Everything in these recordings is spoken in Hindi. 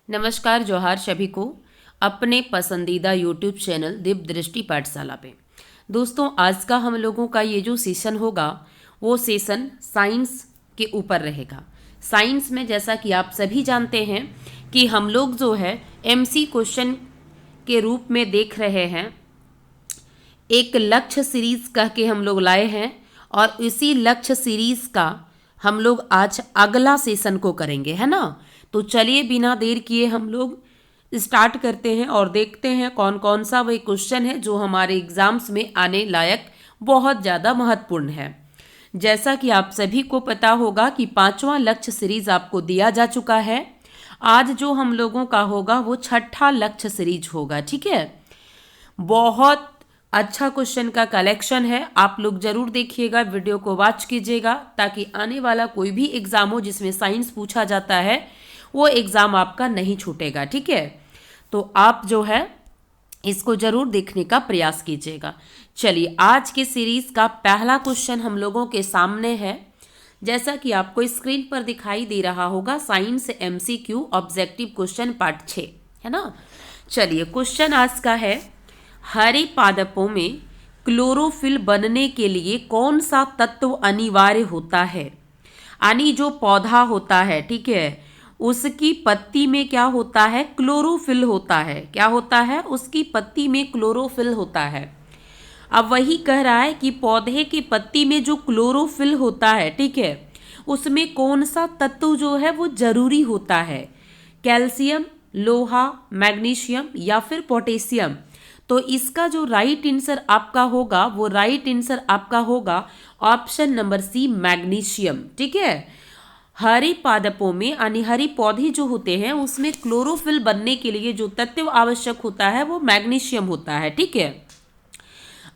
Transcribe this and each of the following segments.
नमस्कार जोहार सभी को अपने पसंदीदा यूट्यूब चैनल दीप दृष्टि पाठशाला पे। दोस्तों, आज का हम लोगों का ये जो सेशन होगा वो सेशन साइंस के ऊपर रहेगा। साइंस में जैसा कि आप सभी जानते हैं कि हम लोग जो है एमसी क्वेश्चन के रूप में देख रहे हैं। एक लक्ष्य सीरीज कह के हम लोग लाए हैं और इसी लक्ष्य सीरीज का हम लोग आज अगला सेशन को करेंगे, है ना। तो चलिए बिना देर किए हम लोग स्टार्ट करते हैं और देखते हैं कौन कौन सा वही क्वेश्चन है जो हमारे एग्जाम्स में आने लायक बहुत ज़्यादा महत्वपूर्ण है। जैसा कि आप सभी को पता होगा कि 5वां लक्ष्य सीरीज आपको दिया जा चुका है। आज जो हम लोगों का होगा वो 6ठा लक्ष्य सीरीज होगा, ठीक है। बहुत अच्छा क्वेश्चन का कलेक्शन है, आप लोग जरूर देखिएगा, वीडियो को वॉच कीजिएगा ताकि आने वाला कोई भी एग्जाम हो जिसमें साइंस पूछा जाता है वो एग्जाम आपका नहीं छूटेगा, ठीक है। तो आप जो है इसको जरूर देखने का प्रयास कीजिएगा। चलिए, आज के सीरीज का पहला क्वेश्चन हम लोगों के सामने है। जैसा कि आपको स्क्रीन पर दिखाई दे रहा होगा, science MCQ objective question part 6, है ना। चलिए, क्वेश्चन आज का है, हरे पादपों में क्लोरोफिल बनने के लिए कौन सा तत्व अनिवार्य होता है। यानी जो पौधा होता है, ठीक है, उसकी पत्ती में क्या होता है, क्लोरोफिल होता है। क्या होता है, उसकी पत्ती में क्लोरोफिल होता है। अब वही कह रहा है कि पौधे की पत्ती में जो क्लोरोफिल होता है, ठीक है, उसमें कौन सा तत्व जो है वो जरूरी होता है। कैल्शियम, लोहा, मैग्नीशियम या फिर पोटेशियम। तो इसका जो राइट आंसर आपका होगा वो राइट आंसर आपका होगा ऑप्शन नंबर सी, मैग्नीशियम, ठीक है। हरे पादपों में यानी हरी पौधे जो होते हैं उसमें क्लोरोफिल बनने के लिए जो तत्व आवश्यक होता है वो मैग्नीशियम होता है, ठीक है।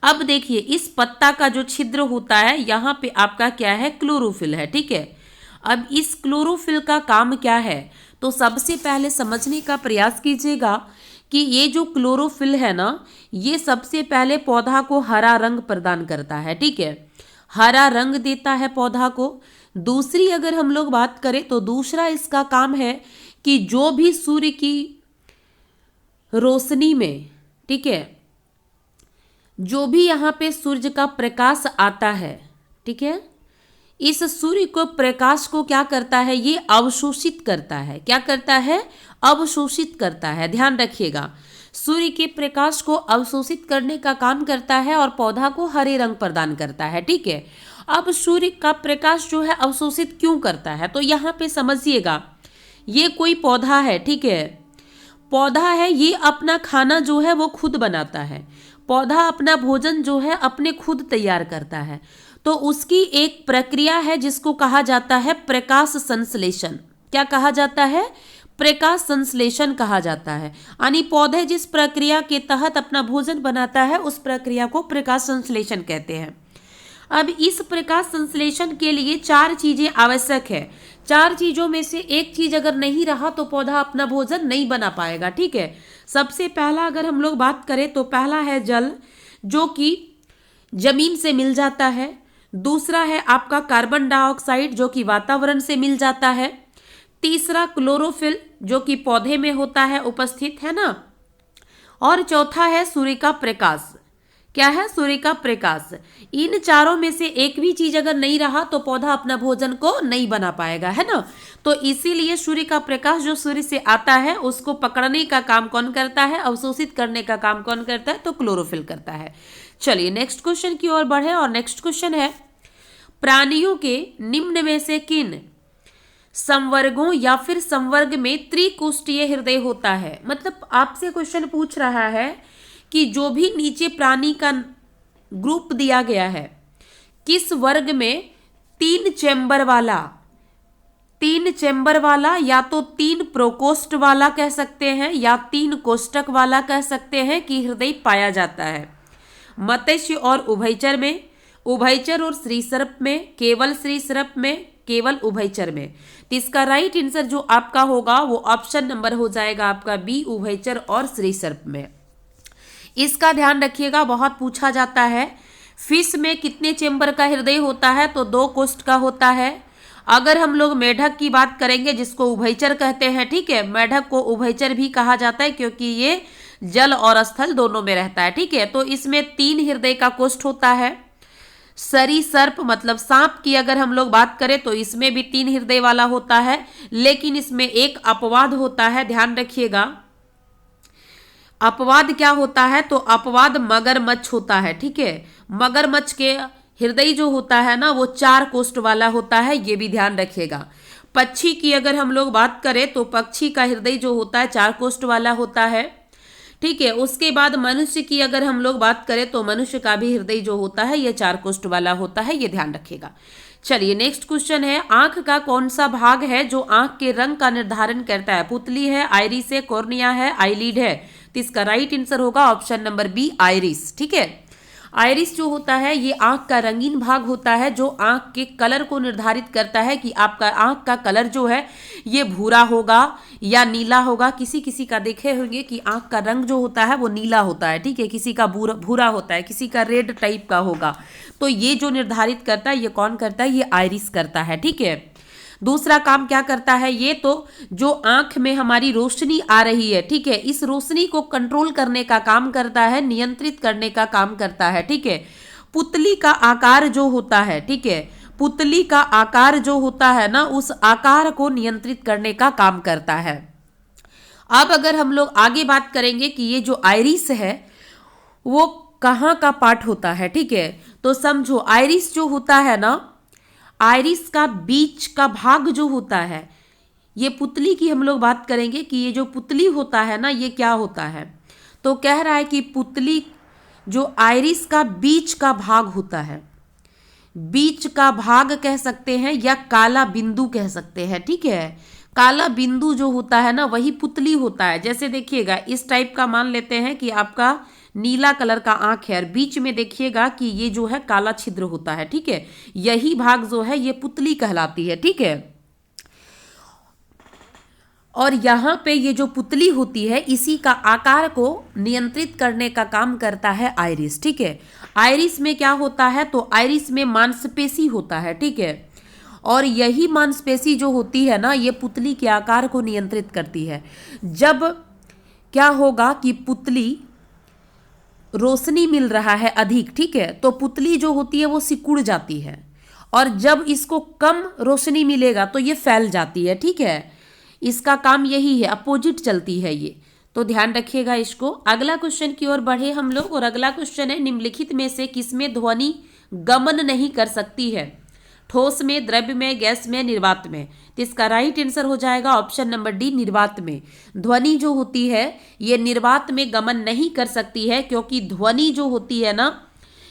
अब देखिए, इस पत्ता का जो छिद्र होता है यहाँ पे आपका क्या है, क्लोरोफिल है, ठीक है। अब इस क्लोरोफिल का काम क्या है, तो सबसे पहले समझने का प्रयास कीजिएगा कि ये जो क्लोरोफिल है ना, ये सबसे पहले पौधा को हरा रंग प्रदान करता है, ठीक है, हरा रंग देता है पौधा को। दूसरी अगर हम लोग बात करें तो दूसरा इसका काम है कि जो भी सूर्य की रोशनी में, ठीक है, जो भी यहाँ पे सूर्य का प्रकाश आता है, ठीक है, इस सूर्य को प्रकाश को क्या करता है, ये अवशोषित करता है। क्या करता है, अवशोषित करता है। ध्यान रखिएगा, सूर्य के प्रकाश को अवशोषित करने का काम करता है और पौधा को हरे रंग प्रदान करता है, ठीक है। अब सूर्य का प्रकाश जो है अवशोषित क्यों करता है, तो यहाँ पे समझिएगा, ये कोई पौधा है, ठीक है, पौधा है, ये अपना खाना जो है वो खुद बनाता है। पौधा अपना भोजन जो है अपने खुद तैयार करता है। तो उसकी एक प्रक्रिया है जिसको कहा जाता है प्रकाश संश्लेषण। क्या कहा जाता है, प्रकाश संश्लेषण कहा जाता है। यानी पौधे जिस प्रक्रिया के तहत अपना भोजन बनाता है उस प्रक्रिया को प्रकाश संश्लेषण कहते हैं। अब इस प्रकाश संश्लेषण के लिए 4 चीजें आवश्यक है। 4 चीजों में से एक चीज अगर नहीं रहा तो पौधा अपना भोजन नहीं बना पाएगा, ठीक है। सबसे पहला अगर हम लोग बात करें तो पहला है जल, जो कि जमीन से मिल जाता है। दूसरा है आपका कार्बन डाइऑक्साइड, जो कि वातावरण से मिल जाता है। तीसरा क्लोरोफिल, जो कि पौधे में होता है उपस्थित, है ना। और चौथा है सूर्य का प्रकाश। क्या है, सूर्य का प्रकाश। इन चारों में से एक भी चीज अगर नहीं रहा तो पौधा अपना भोजन को नहीं बना पाएगा, है ना। तो इसीलिए सूर्य का प्रकाश जो सूर्य से आता है उसको पकड़ने का काम कौन करता है, अवशोषित करने का काम कौन करता है, तो क्लोरोफिल करता है। चलिए नेक्स्ट क्वेश्चन की ओर बढ़े और नेक्स्ट क्वेश्चन है, प्राणियों के निम्न में से किन संवर्गों या फिर संवर्ग में त्रिकोष्ठीय हृदय होता है। मतलब आपसे क्वेश्चन पूछ रहा है कि जो भी नीचे प्राणी का ग्रुप दिया गया है, किस वर्ग में 3 चेंबर वाला या तो 3 प्रकोष्ठ वाला कह सकते हैं या 3 कोष्ठक वाला कह सकते हैं कि हृदय पाया जाता है। मत्स्य और उभयचर में, उभयचर और सरीसृप में, केवल सरीसृप में, केवल उभयचर में। तो इसका राइट आंसर जो आपका होगा वो ऑप्शन नंबर हो जाएगा आपका बी, उभयचर और सरीसृप में। इसका ध्यान रखिएगा, बहुत पूछा जाता है। फिश में कितने चेंबर का हृदय होता है, तो 2 कोष्ठ का होता है। अगर हम लोग मेढक की बात करेंगे जिसको उभयचर कहते हैं, ठीक है, मेढक को उभयचर भी कहा जाता है क्योंकि ये जल और स्थल दोनों में रहता है, ठीक है। तो इसमें 3 हृदय का कोष्ठ होता है। सरीसर्प मतलब सांप की अगर हम लोग बात करें तो इसमें भी 3 हृदय वाला होता है, लेकिन इसमें एक अपवाद होता है, ध्यान रखिएगा। अपवाद क्या होता है? तो अपवाद मगरमच्छ होता है, ठीक है। मगरमच्छ के हृदय जो होता है ना वो 4 कोष्ठ वाला होता है, ये भी ध्यान रखिएगा। पक्षी की अगर हम लोग बात करें तो पक्षी का हृदय जो होता है 4 कोष्ठ वाला होता है, ठीक है। उसके बाद मनुष्य की अगर हम लोग बात करें तो मनुष्य का भी हृदय जो होता है ये 4 कोष्ठ वाला होता है, ये ध्यान रखिएगा। चलिए नेक्स्ट क्वेश्चन है, आंख का कौन सा भाग है जो आंख के रंग का निर्धारण करता है? पुतली है, आइरिस है, कॉर्निया है, आईलिड है। तो इसका राइट आंसर होगा ऑप्शन नंबर बी, आइरिस, ठीक है। आइरिस जो होता है ये आंख का रंगीन भाग होता है जो आंख के कलर को निर्धारित करता है कि आपका आंख का कलर जो है ये भूरा होगा या नीला होगा। किसी किसी का देखे होंगे कि आंख का रंग जो होता है वो नीला होता है, ठीक है, किसी का भूरा होता है, किसी का रेड टाइप का होगा। तो ये जो निर्धारित करता है ये कौन करता है? ये आइरिस करता है, ठीक है। दूसरा काम क्या करता है? ये तो जो आंख में हमारी रोशनी आ रही है, ठीक है, इस रोशनी को कंट्रोल करने का काम करता है, नियंत्रित करने का काम करता है, ठीक है। पुतली का आकार जो होता है, ठीक है, पुतली का आकार जो होता है ना उस आकार को नियंत्रित करने का काम करता है। अब अगर हम लोग आगे बात करेंगे कि ये जो आइरिस है वो कहाँ का पार्ट होता है, ठीक है, तो समझो आइरिस जो होता है ना, आइरिस का बीच का भाग जो होता है, ये पुतली की हम लोग बात करेंगे कि ये जो पुतली होता है ना ये क्या होता है। तो कह रहा है कि पुतली जो आइरिस का बीच का भाग होता है, बीच का भाग कह सकते हैं या काला बिंदु कह सकते हैं, ठीक है। काला बिंदु जो होता है ना वही पुतली होता है। जैसे देखिएगा इस टाइप का मान लेते हैं कि आपका नीला कलर का आंख है और बीच में देखिएगा कि ये जो है काला छिद्र होता है, ठीक है, यही भाग जो है ये पुतली कहलाती है, ठीक है। और यहाँ पे ये जो पुतली होती है इसी का आकार को नियंत्रित करने का काम करता है आइरिस, ठीक है। आइरिस में क्या होता है? तो आइरिस में मांसपेशी होता है, ठीक है, और यही मांसपेशी जो होती है ना ये पुतली के आकार को नियंत्रित करती है। जब क्या होगा कि पुतली रोशनी मिल रहा है अधिक, ठीक है, तो पुतली जो होती है वो सिकुड़ जाती है, और जब इसको कम रोशनी मिलेगा तो ये फैल जाती है, ठीक है। इसका काम यही है, अपोजिट चलती है ये, तो ध्यान रखिएगा इसको। अगला क्वेश्चन की ओर बढ़े हम लोग, और अगला क्वेश्चन है, निम्नलिखित में से किसमें ध्वनि गमन नहीं कर सकती है? ठोस में, द्रव्य में, गैस में, निर्वात में। तो इसका राइट आंसर हो जाएगा ऑप्शन नंबर डी, निर्वात में। ध्वनि जो होती है ये निर्वात में गमन नहीं कर सकती है क्योंकि ध्वनि जो होती है ना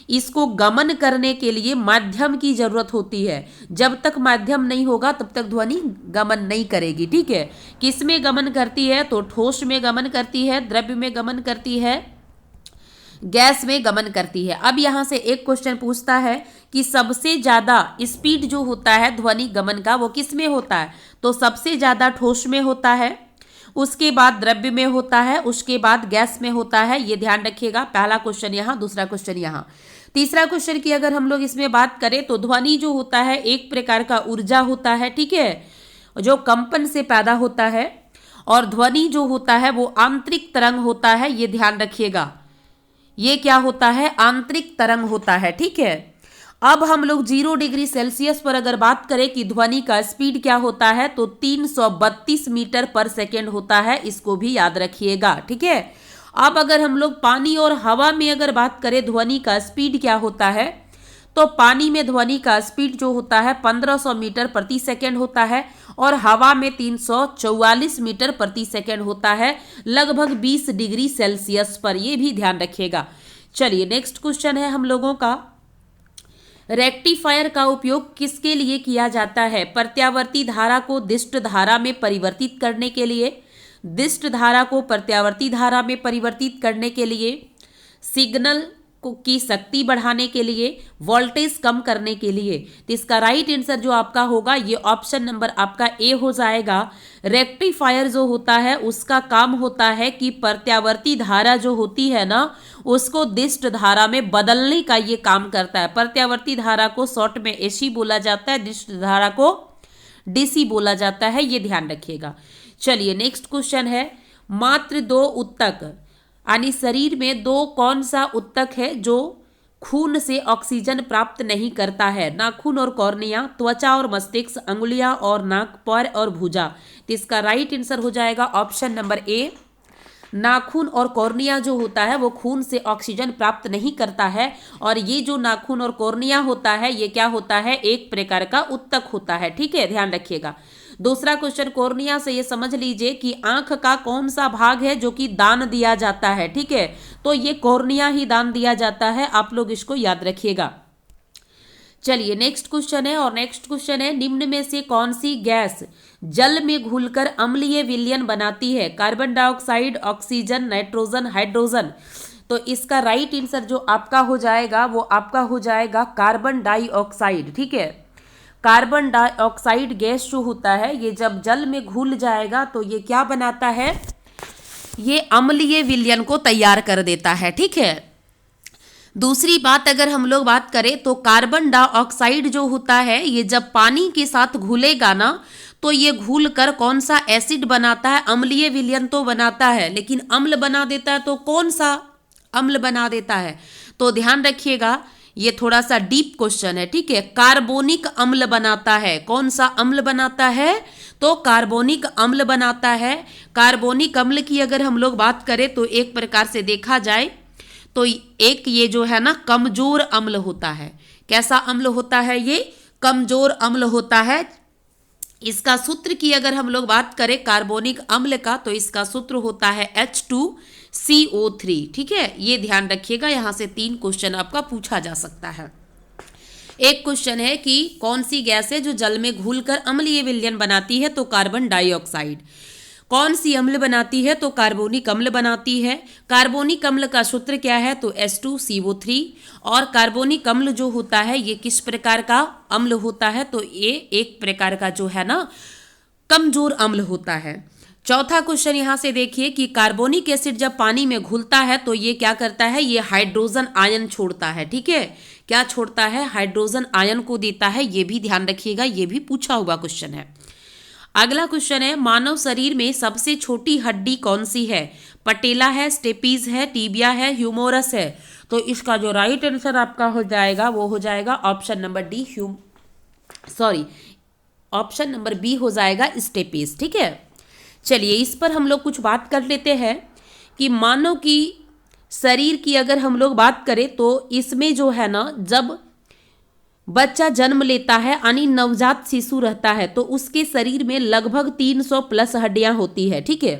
इसको गमन करने के लिए माध्यम की जरूरत होती है। जब तक माध्यम नहीं होगा तब तक ध्वनि गमन नहीं करेगी, ठीक है। किस में गमन करती है? तो ठोस में गमन करती है, द्रव्य में गमन करती है, गैस में गमन करती है। अब यहां से एक क्वेश्चन पूछता है कि सबसे ज्यादा स्पीड जो होता है ध्वनि गमन का वो किस में होता है? तो सबसे ज्यादा ठोस में होता है, उसके बाद द्रव्य में होता है, उसके बाद गैस में होता है, ये ध्यान रखिएगा। पहला क्वेश्चन यहाँ, दूसरा क्वेश्चन यहाँ। तीसरा क्वेश्चन की अगर हम लोग इसमें बात करें तो ध्वनि जो होता है एक प्रकार का ऊर्जा होता है, ठीक है, जो कंपन से पैदा होता है, और ध्वनि जो होता है वो आंतरिक तरंग होता है, ये ध्यान रखिएगा। ये क्या होता है? आंतरिक तरंग होता है, ठीक है। अब हम लोग 0 डिग्री सेल्सियस पर अगर बात करें कि ध्वनि का स्पीड क्या होता है तो 332 मीटर पर सेकेंड होता है, इसको भी याद रखिएगा, ठीक है। अब अगर हम लोग पानी और हवा में अगर बात करें ध्वनि का स्पीड क्या होता है तो पानी में ध्वनि का स्पीड जो होता है 1500 मीटर प्रति सेकेंड होता है, और हवा में 344 मीटर प्रति सेकेंड होता है, लगभग 20 डिग्री सेल्सियस पर, ये भी ध्यान रखिएगा। चलिए नेक्स्ट क्वेश्चन है हम लोगों का, रेक्टिफायर का उपयोग किसके लिए किया जाता है? प्रत्यावर्ती धारा को दिष्ट धारा में परिवर्तित करने के लिए, दिष्ट धारा को प्रत्यावर्ती धारा में परिवर्तित करने के लिए, सिग्नल की शक्ति बढ़ाने के लिए, वोल्टेज कम करने के लिए। तो इसका राइट आंसर जो आपका होगा ये ऑप्शन नंबर आपका ए हो जाएगा। रेक्टिफायर जो होता है उसका काम होता है कि प्रत्यावर्ती धारा जो होती है ना उसको दिष्ट धारा में बदलने का ये काम करता है। प्रत्यावर्ती धारा को शॉर्ट में एसी बोला जाता है, दिष्ट धारा को डिसी बोला जाता है, ये ध्यान रखिएगा। चलिए नेक्स्ट क्वेश्चन है, मात्र 2 उत्तक यानी शरीर में 2 कौन सा उत्तक है जो खून से ऑक्सीजन प्राप्त नहीं करता है? नाखून और कॉर्निया, त्वचा और मस्तिष्क, अंगुलियां और नाक, पैर और भुजा। तो इसका राइट आंसर हो जाएगा ऑप्शन नंबर ए, नाखून और कॉर्निया जो होता है वो खून से ऑक्सीजन प्राप्त नहीं करता है। और ये जो नाखून और कॉर्निया होता है ये क्या होता है? एक प्रकार का उत्तक होता है, ठीक है, ध्यान रखिएगा। दूसरा क्वेश्चन, कॉर्निया से ये समझ लीजिए कि आंख का कौन सा भाग है जो कि दान दिया जाता है, ठीक है, तो ये कॉर्निया ही दान दिया जाता है, आप लोग इसको याद रखिएगा। चलिए नेक्स्ट क्वेश्चन है, और नेक्स्ट क्वेश्चन है, निम्न में से कौन सी गैस जल में घुलकर अम्लीय विलयन बनाती है? Carbon dioxide, oxygen, nitrogen, hydrogen. तो इसका राइट आंसर जो आपका हो जाएगा वो आपका हो जाएगा कार्बन डाइऑक्साइड, ठीक है। कार्बन डाइऑक्साइड गैस जो होता है ये जब जल में घुल जाएगा तो ये क्या बनाता है? ये अम्लीय विलयन को तैयार कर देता है, ठीक है। दूसरी बात अगर हम लोग बात करें तो कार्बन डाइऑक्साइड जो होता है ये जब पानी के साथ घुलेगा ना तो ये घुल कर कौन सा एसिड बनाता है? अम्लीय विलयन तो बनाता है, लेकिन अम्ल बना देता है, तो कौन सा अम्ल बना देता है? तो ध्यान रखिएगा, ये थोड़ा सा डीप क्वेश्चन है, ठीक है। कार्बोनिक अम्ल बनाता है। कौन सा अम्ल बनाता है? तो कार्बोनिक अम्ल बनाता है। कार्बोनिक अम्ल की अगर हम लोग बात करें तो एक प्रकार से देखा जाए तो एक ये जो है ना कमजोर अम्ल होता है। कैसा अम्ल होता है? ये कमजोर अम्ल होता है। इसका सूत्र की अगर हम लोग बात करें कार्बोनिक अम्ल का तो इसका सूत्र होता है H2CO3, ठीक है, ये ध्यान रखिएगा। यहां से 3 क्वेश्चन आपका पूछा जा सकता है। एक क्वेश्चन है कि कौन सी गैस है जो जल में घुलकर अम्लीय विलयन बनाती है? तो कार्बन डाइऑक्साइड। कौन सी अम्ल बनाती है? तो कार्बोनिक अम्ल बनाती है। कार्बोनिक अम्ल का सूत्र क्या है? तो H2CO3। और कार्बोनिक अम्ल जो होता है ये किस प्रकार का अम्ल होता है? तो ये एक प्रकार का जो है ना कमजोर अम्ल होता है। चौथा क्वेश्चन यहां से देखिए कि कार्बोनिक एसिड जब पानी में घुलता है तो ये क्या करता है? ये हाइड्रोजन आयन छोड़ता है, ठीक है। क्या छोड़ता है? हाइड्रोजन आयन को देता है। ये भी ध्यान रखिएगा, ये भी पूछा हुआ क्वेश्चन है। अगला क्वेश्चन है, मानव शरीर में सबसे छोटी हड्डी कौन सी है? पटेला है, स्टेपीज है, टीबिया है, ह्यूमोरस है। तो इसका जो राइट आंसर आपका हो जाएगा वो हो जाएगा option number D, option number B हो जाएगा स्टेपीज, ठीक है। चलिए इस पर हम लोग कुछ बात कर लेते हैं कि मानव की शरीर की अगर हम लोग बात करें तो इसमें जो है ना जब बच्चा जन्म लेता है यानी नवजात शिशु रहता है तो उसके शरीर में लगभग 300 प्लस हड्डियां होती है, ठीक है।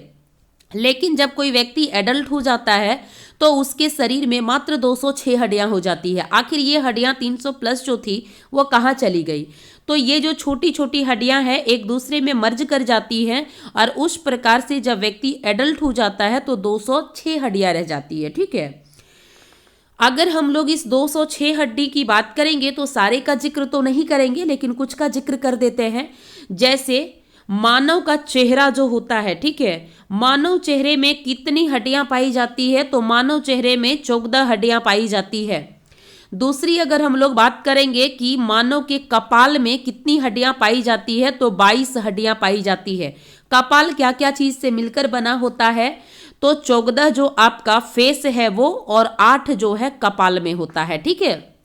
लेकिन जब कोई व्यक्ति एडल्ट हो जाता है तो उसके शरीर में मात्र 206 हड्डियां हो जाती है। आखिर ये हड्डियां 300 प्लस जो थी वो कहाँ चली गई? तो ये जो छोटी छोटी हड्डियां हैं एक दूसरे में मर्ज कर जाती हैं और उस प्रकार से जब व्यक्ति एडल्ट हो जाता है तो 206 हड्डियां रह जाती है, ठीक है। अगर हम लोग इस 206 हड्डी की बात करेंगे तो सारे का जिक्र तो नहीं करेंगे लेकिन कुछ का जिक्र कर देते हैं। जैसे मानव का चेहरा जो होता है, ठीक है, मानव चेहरे में कितनी हड्डियां पाई जाती है? तो मानव चेहरे में 14 हड्डियां पाई जाती है। दूसरी अगर हम लोग बात करेंगे कि मानव के कपाल में कितनी हड्डियां पाई जाती है तो 22 हड्डियां पाई जाती है। कपाल क्या क्या चीज से मिलकर बना होता है? तो 14 जो आपका फेस है वो और 8 जो है कपाल में होता है, ठीक है।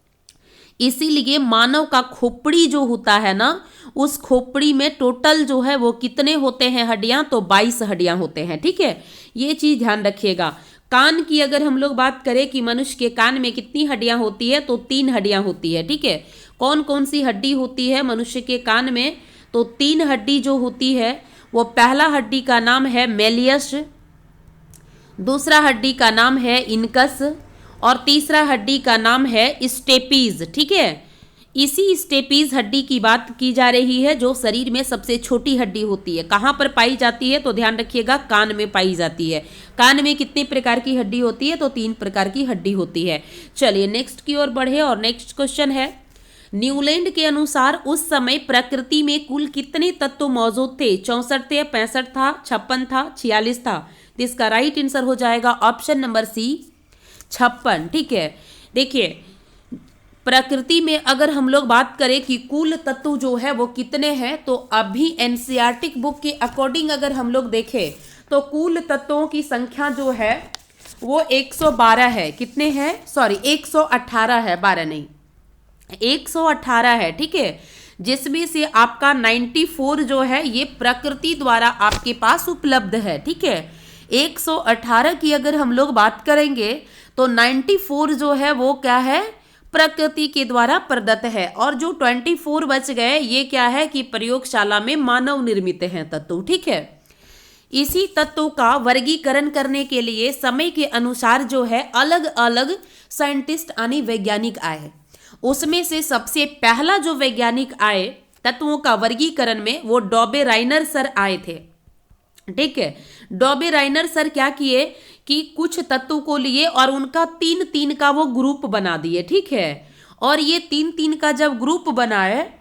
इसीलिए मानव का खोपड़ी जो होता है ना उस खोपड़ी में टोटल जो है वो कितने होते हैं हड्डियां? तो 22 हड्डियां होते हैं, ठीक है। ये चीज ध्यान रखिएगा। कान की अगर हम लोग बात करें कि मनुष्य के कान में कितनी हड्डियां होती है तो 3 हड्डियां होती है, ठीक है। कौन कौन सी हड्डी होती है मनुष्य के कान में? तो 3 हड्डी जो होती है वो पहला हड्डी का नाम है मेलियस, दूसरा हड्डी का नाम है इनकस और तीसरा हड्डी का नाम है स्टेपीज, ठीक है। इसी स्टेपीज हड्डी की बात की जा रही है जो शरीर में सबसे छोटी हड्डी होती है। कहाँ पर पाई जाती है? तो ध्यान रखिएगा कान में पाई जाती है। कान में कितने प्रकार की हड्डी होती है? तो 3 प्रकार की हड्डी होती है। चलिए नेक्स्ट की ओर बढ़े और नेक्स्ट क्वेश्चन है, न्यूलैंड के अनुसार उस समय प्रकृति में कुल कितने तत्व मौजूद थे? 64 थे, 65 था, 56 था, 46 था। तो इसका राइट आंसर हो जाएगा ऑप्शन नंबर सी 56, ठीक है। देखिए प्रकृति में अगर हम लोग बात करें कि कुल तत्व जो है वो कितने हैं, तो अभी एनसीईआरटी बुक के अकॉर्डिंग अगर हम लोग देखें तो कुल तत्वों की संख्या जो है वो 112 है। कितने हैं? सॉरी 118 है, 12 नहीं, 118 है। ठीक है, जिसमें से आपका 94 जो है ये प्रकृति द्वारा आपके पास उपलब्ध है। ठीक है, 118 की अगर हम लोग बात करेंगे तो 94 जो है वो क्या है? प्रकृति के द्वारा प्रदत्त है। और जो 24 बच गए ये क्या है कि प्रयोगशाला में मानव निर्मित हैं तत्व। ठीक है, इसी तत्वों का वर्गीकरण करने के लिए समय के अनुसार जो है अलग अलग साइंटिस्ट यानी वैज्ञानिक आए। उसमें से सबसे पहला जो वैज्ञानिक आए तत्वों का वर्गीकरण में वो डॉबे राइनर सर आए थे। ठीक है, डॉबे राइनर सर क्या किए कि कुछ तत्वों को लिए और उनका 3-3 का वो ग्रुप बना दिए। ठीक है, और ये 3-3 का जब ग्रुप बनाए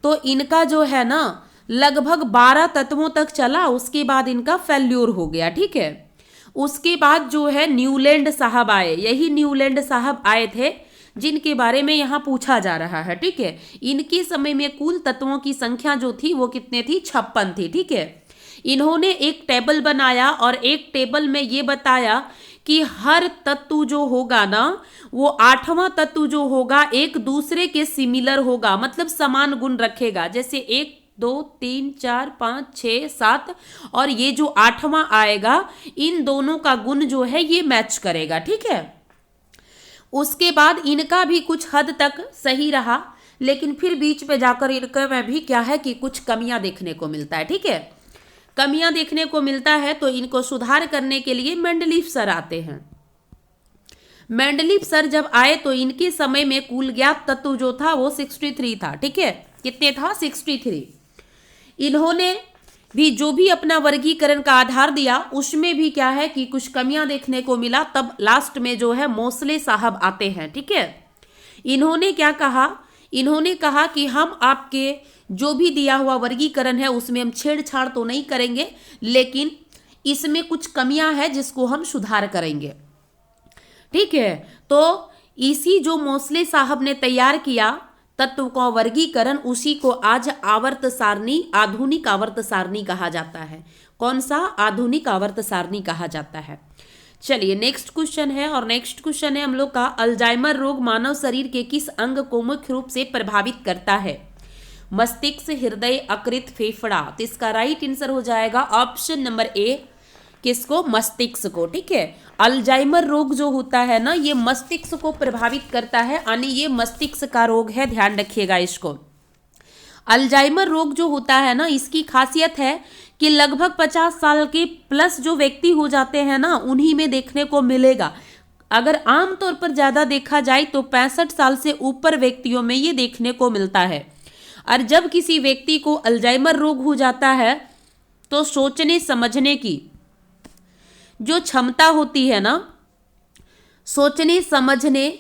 तो इनका जो है ना लगभग 12 तत्वों तक चला, उसके बाद इनका फेल्यूर हो गया। ठीक है, उसके बाद जो है न्यूलैंड साहब आए। यही न्यूलैंड साहब आए थे जिनके बारे में यहाँ पूछा जा रहा है। ठीक है, इनके समय में कुल तत्वों की संख्या जो थी वो कितने थी? 56 थी। ठीक है, इन्होंने एक टेबल बनाया और एक टेबल में ये बताया कि हर तत्व जो होगा ना वो 8वां तत्व जो होगा एक दूसरे के सिमिलर होगा, मतलब समान गुण रखेगा। जैसे 1 2 3 4 5 6 7 और ये जो 8वां आएगा इन दोनों का गुण जो है ये मैच करेगा। ठीक है, उसके बाद इनका भी कुछ हद तक सही रहा, लेकिन फिर बीच में जाकर इनके में भी क्या है कि कुछ कमियां देखने को मिलता है। ठीक है, कमियां देखने को मिलता है तो इनको सुधार करने के लिए मेंडलीफ सर आते हैं। मेंडलीफ सर जब आए तो इनके समय में कुल ज्ञात तत्व जो था वो 63 था। ठीक है, कितने था? 63। इन्होंने भी जो भी अपना वर्गीकरण का आधार दिया उसमें भी क्या है कि कुछ कमियां देखने को मिला। तब लास्ट में जो है मोसले साहब आते हैं। ठीक है, इन्होंने क्या कहा? इन्होंने कहा कि हम आपके जो भी दिया हुआ वर्गीकरण है उसमें हम छेड़छाड़ तो नहीं करेंगे, लेकिन इसमें कुछ कमियां हैं जिसको हम सुधार करेंगे। ठीक है, तो इसी जो मोसले साहब ने तैयार किया तत्व का वर्गीकरण, उसी को आज आवर्त सारणी, आधुनिक आवर्त सारणी कहा जाता है। कौन सा? आधुनिक आवर्त सारणी कहा जाता है। चलिए नेक्स्ट क्वेश्चन है, और नेक्स्ट क्वेश्चन है हम लोग का, अल्जाइमर रोग मानव शरीर के किस अंग को मुख्य रूप से प्रभावित करता है? मस्तिष्क, हृदय, यकृत, फेफड़ा। तो इसका राइट आंसर हो जाएगा ऑप्शन नंबर ए, किसको? मस्तिष्क को। ठीक है, अल्जाइमर रोग जो होता है ना ये मस्तिष्क को प्रभावित करता है, यानी ये मस्तिष्क का रोग है, ध्यान रखिएगा इसको। अल्जाइमर रोग जो होता है ना इसकी खासियत है कि लगभग 50 साल के प्लस जो व्यक्ति हो जाते हैं ना उन्हीं में देखने को मिलेगा। अगर आमतौर पर ज्यादा देखा जाए तो 65 साल से ऊपर व्यक्तियों में ये देखने को मिलता है। और जब किसी व्यक्ति को अल्जाइमर रोग हो जाता है तो सोचने समझने की जो क्षमता होती है ना, सोचने समझने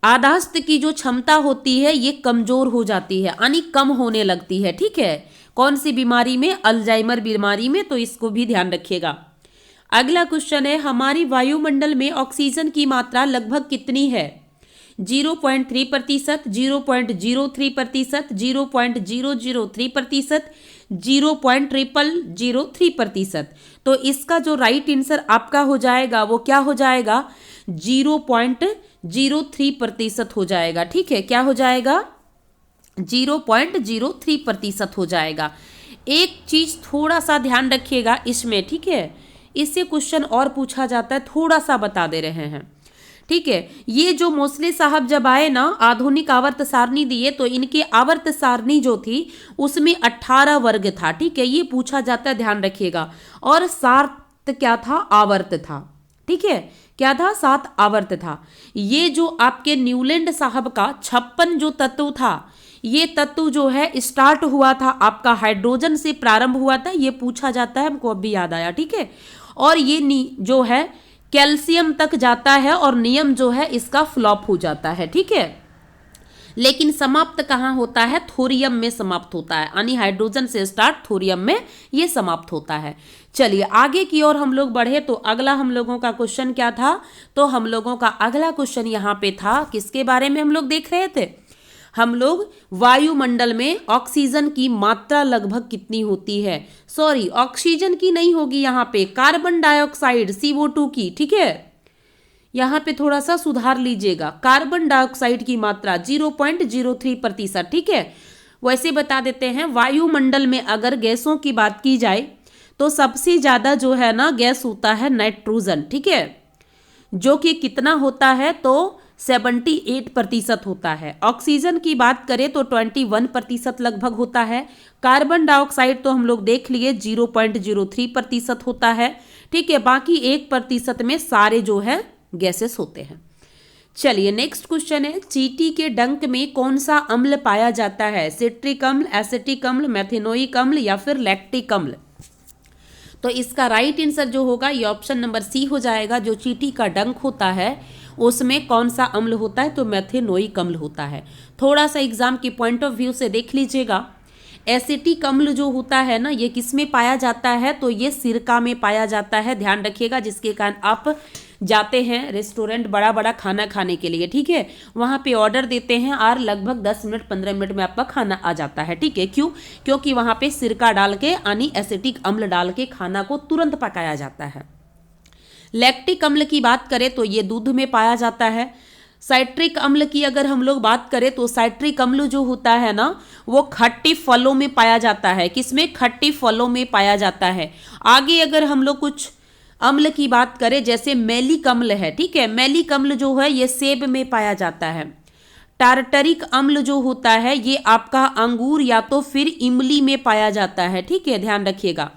याददाश्त की जो क्षमता होती है ये कमजोर हो जाती है, यानी कम होने लगती है। ठीक है, कौन सी बीमारी में? अल्जाइमर बीमारी में। तो इसको भी ध्यान रखिएगा। अगला क्वेश्चन है, हमारी वायुमंडल में ऑक्सीजन की मात्रा लगभग कितनी है? 0.3%, 0.03%, 0.003%, 0.0003%। तो इसका जो राइट आंसर आपका हो जाएगा वो क्या हो जाएगा? 0.03% हो जाएगा। ठीक है, क्या हो जाएगा? 0.03% हो जाएगा। एक चीज थोड़ा सा ध्यान रखिएगा इसमें। ठीक है, इससे क्वेश्चन और पूछा जाता है, थोड़ा सा बता दे रहे हैं। ठीक है, ये जो मोसले साहब जब आए ना आधुनिक आवर्त सारणी दिए तो इनके आवर्त सारणी जो थी उसमें 18 वर्ग था। ठीक है, ये पूछा जाता है, ध्यान रखिएगा। और 7 क्या था? आवर्त था। ठीक है, क्या था? 7 आवर्त था। ये जो आपके न्यूलैंड साहब का 56 जो तत्व था, ये तत्व जो है स्टार्ट हुआ था आपका हाइड्रोजन से प्रारंभ हुआ था, ये पूछा जाता है, हमको अभी याद आया। ठीक है, और ये जो है कैल्शियम तक जाता है और नियम जो है इसका फ्लॉप हो जाता है। ठीक है, लेकिन समाप्त कहाँ होता है, थोरियम में समाप्त होता है, यानी हाइड्रोजन से स्टार्ट थोरियम में ये समाप्त होता है। चलिए आगे की ओर हम लोग बढ़े तो अगला हम लोगों का क्वेश्चन क्या था, तो हम लोगों का अगला क्वेश्चन यहाँ पे था, किसके बारे में हम लोग देख रहे थे, हम लोग वायुमंडल में ऑक्सीजन की मात्रा लगभग कितनी होती है, सॉरी ऑक्सीजन की नहीं होगी यहाँ पे, कार्बन डाइऑक्साइड CO2 की, ठीक है, यहाँ पे थोड़ा सा सुधार लीजिएगा, कार्बन डाइऑक्साइड की मात्रा 0.03%, ठीक है। वैसे बता देते हैं वायुमंडल में अगर गैसों की बात की जाए तो सबसे ज्यादा जो है ना गैस होता है नाइट्रोजन, ठीक है, जो कि कितना होता है तो 78% होता है। ऑक्सीजन की बात करें तो 21% लगभग होता है। कार्बन डाइऑक्साइड तो हम लोग देख लिए 0.03% होता है, ठीक है, बाकी 1% में सारे जो है गैसेस होते हैं। चलिए नेक्स्ट क्वेश्चन है, चींटी के डंक में कौन सा अम्ल पाया जाता है, सिट्रिक अम्ल, एसिटिक अम्ल, मेथेनोइक अम्ल या फिर लैक्टिक अम्ल। तो इसका राइट आंसर जो होगा ये ऑप्शन नंबर सी हो जाएगा। जो चींटी का डंक होता है उसमें कौन सा अम्ल होता है, तो मेथेनोइक अम्ल होता है। थोड़ा सा एग्जाम की पॉइंट ऑफ व्यू से देख लीजिएगा, एसिटिक अम्ल जो होता है ना ये किस में पाया जाता है, तो ये सिरका में पाया जाता है, ध्यान रखिएगा, जिसके कारण आप जाते हैं रेस्टोरेंट बड़ा बड़ा खाना खाने के लिए, ठीक है, वहाँ पे ऑर्डर देते हैं और लगभग 10 मिनट 15 मिनट में आपका खाना आ जाता है, ठीक है, क्यों, क्योंकि वहाँ पे सिरका डाल के यानी एसिटिक अम्ल डाल के खाना को तुरंत पकाया जाता है। लैक्टिक अम्ल की बात करें तो ये दूध में पाया जाता है। साइट्रिक अम्ल की अगर हम लोग बात करें तो साइट्रिक अम्ल जो होता है ना वो खट्टे फलों में पाया जाता है, किसमें, खट्टे फलों में पाया जाता है। आगे अगर हम लोग कुछ अम्ल की बात करें जैसे मैलिक अम्ल है, ठीक है, मैलिक अम्ल जो है ये सेब में पाया जाता है। टार्टरिक अम्ल जो होता है ये आपका अंगूर या तो फिर इमली में पाया जाता है, ठीक है, ध्यान रखिएगा।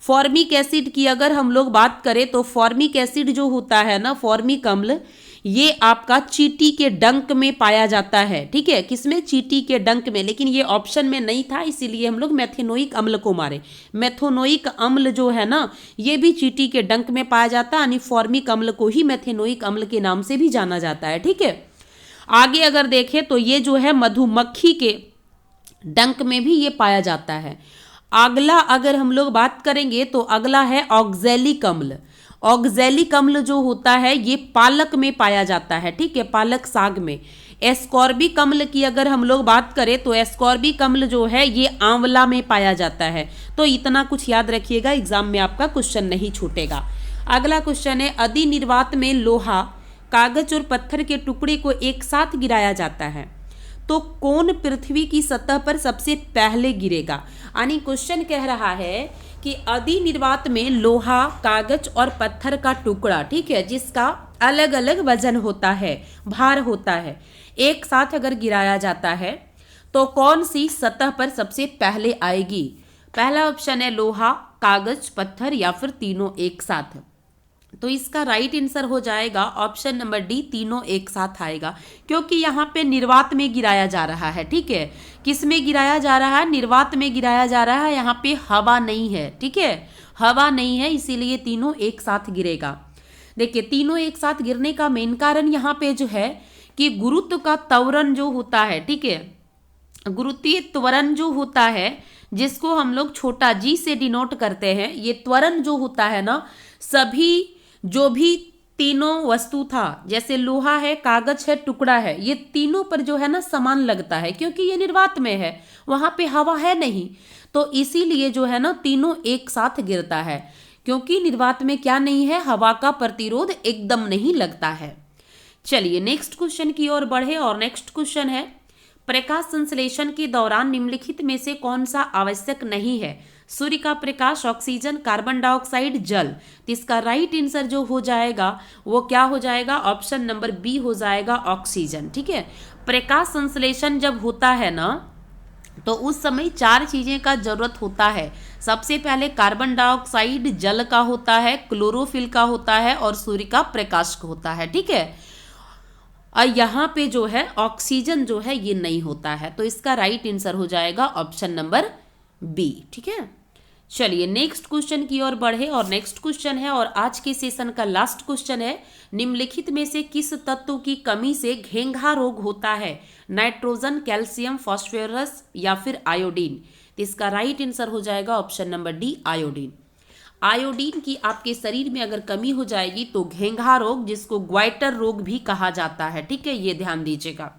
फॉर्मिक एसिड की अगर हम लोग बात करें तो फॉर्मिक एसिड जो होता है ना, फॉर्मिक अम्ल, ये आपका चींटी के डंक में पाया जाता है, ठीक है, किसमें, चींटी के डंक में, लेकिन ये ऑप्शन में नहीं था इसीलिए हम लोग मेथेनोइक अम्ल को मारे। मेथेनोइक अम्ल जो है ना ये भी चींटी के डंक में पाया जाता है, यानी फॉर्मिक अम्ल को ही मेथेनोइक अम्ल के नाम से भी जाना जाता है, ठीक है। आगे अगर देखें तो ये जो है मधुमक्खी के डंक में भी ये पाया जाता है। अगला अगर हम लोग बात करेंगे तो अगला है ऑक्जेलिक अम्ल। ऑक्जेलिक अम्ल जो होता है ये पालक में पाया जाता है, ठीक है, पालक साग में। एस्कॉर्बिक अम्ल की अगर हम लोग बात करें तो एस्कॉर्बिक अम्ल जो है ये आंवला में पाया जाता है। तो इतना कुछ याद रखिएगा, एग्जाम में आपका क्वेश्चन नहीं छूटेगा। अगला क्वेश्चन है, अधिनिर्वात में लोहा, कागज और पत्थर के टुकड़े को एक साथ गिराया जाता है तो कौन पृथ्वी की सतह पर सबसे पहले गिरेगा। यानी क्वेश्चन कह रहा है कि अधिनिर्वात में लोहा, कागज और पत्थर का टुकड़ा, ठीक है, जिसका अलग अलग वजन होता है, भार होता है, एक साथ अगर गिराया जाता है तो कौन सी सतह पर सबसे पहले आएगी। पहला ऑप्शन है लोहा, कागज, पत्थर या फिर तीनों एक साथ। तो इसका राइट आंसर हो जाएगा ऑप्शन नंबर डी, तीनों एक साथ आएगा, क्योंकि यहाँ पे निर्वात में गिराया जा रहा है, ठीक है, किस में गिराया जा रहा है, निर्वात में गिराया जा रहा है, यहाँ पे हवा नहीं है, ठीक है, हवा नहीं है, इसीलिए तीनों एक साथ गिरेगा। देखिए तीनों एक साथ गिरने का मेन कारण यहाँ पे जो है कि गुरुत्व का त्वरण जो होता है, ठीक है, गुरुत्वीय त्वरण जो होता है जिसको हम लोग छोटा जी से डिनोट करते हैं, ये त्वरण जो होता है ना, सभी जो भी तीनों वस्तु था, जैसे लोहा है, कागज है, टुकड़ा है, ये तीनों पर जो है ना समान लगता है, क्योंकि ये निर्वात में है, वहां पे हवा है नहीं, तो इसीलिए जो है ना तीनों एक साथ गिरता है, क्योंकि निर्वात में क्या नहीं है, हवा का प्रतिरोध एकदम नहीं लगता है। चलिए नेक्स्ट क्वेश्चन की ओर बढ़े, और नेक्स्ट क्वेश्चन है, प्रकाश संश्लेषण के दौरान निम्नलिखित में से कौन सा आवश्यक नहीं है, सूर्य का प्रकाश, ऑक्सीजन, कार्बन डाइऑक्साइड, जल। तो इसका राइट आंसर जो हो जाएगा वो क्या हो जाएगा, ऑप्शन नंबर बी हो जाएगा, ऑक्सीजन, ठीक है। प्रकाश संश्लेषण जब होता है ना तो उस समय 4 चीजें का जरूरत होता है। सबसे पहले कार्बन डाइऑक्साइड, जल का होता है, क्लोरोफिल का होता है और सूर्य का प्रकाश होता है, ठीक है। और यहाँ पे जो है ऑक्सीजन जो है ये नहीं होता है, तो इसका राइट आंसर हो जाएगा ऑप्शन नंबर बी, ठीक है। चलिए नेक्स्ट क्वेश्चन की ओर बढ़े और नेक्स्ट क्वेश्चन है और आज के सेशन का लास्ट क्वेश्चन है, निम्नलिखित में से किस तत्व की कमी से घेंघा रोग होता है? नाइट्रोजन, कैल्शियम, फास्फोरस या फिर आयोडीन? तो इसका राइट आंसर हो जाएगा option number D, iodine. Iodine की आपके शरीर में अगर कमी हो जाएगी तो घेंघा रोग, जिसको ग्वाइटर रोग भी कहा जाता है, ठीक है, ये ध्यान दीजिएगा।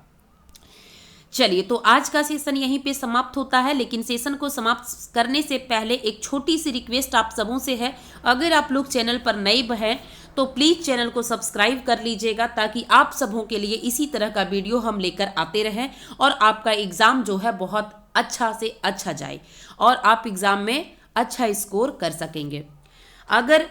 चलिए तो आज का सेशन यहीं पे समाप्त होता है, लेकिन सेशन को समाप्त करने से पहले एक छोटी सी रिक्वेस्ट आप सबों से है, अगर आप लोग चैनल पर नए हैं तो प्लीज़ चैनल को सब्सक्राइब कर लीजिएगा, ताकि आप सबों के लिए इसी तरह का वीडियो हम लेकर आते रहें और आपका एग्ज़ाम जो है बहुत अच्छा से अच्छा जाए और आप एग्ज़ाम में अच्छा स्कोर कर सकेंगे। अगर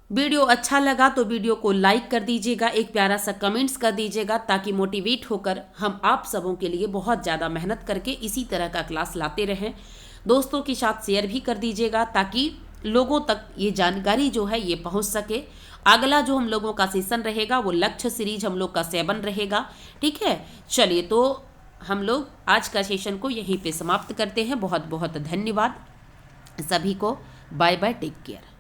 वीडियो अच्छा लगा तो वीडियो को लाइक कर दीजिएगा, एक प्यारा सा कमेंट्स कर दीजिएगा, ताकि मोटिवेट होकर हम आप सबों के लिए बहुत ज़्यादा मेहनत करके इसी तरह का क्लास लाते रहें। दोस्तों के साथ शेयर भी कर दीजिएगा ताकि लोगों तक ये जानकारी जो है ये पहुंच सके। अगला जो हम लोगों का सेशन रहेगा वो लक्ष्य सीरीज हम लोग का 7 रहेगा, ठीक है। चलिए तो हम लोग आज का सेशन को यहीं पे समाप्त करते हैं। बहुत बहुत धन्यवाद सभी को, बाय बाय, टेक केयर।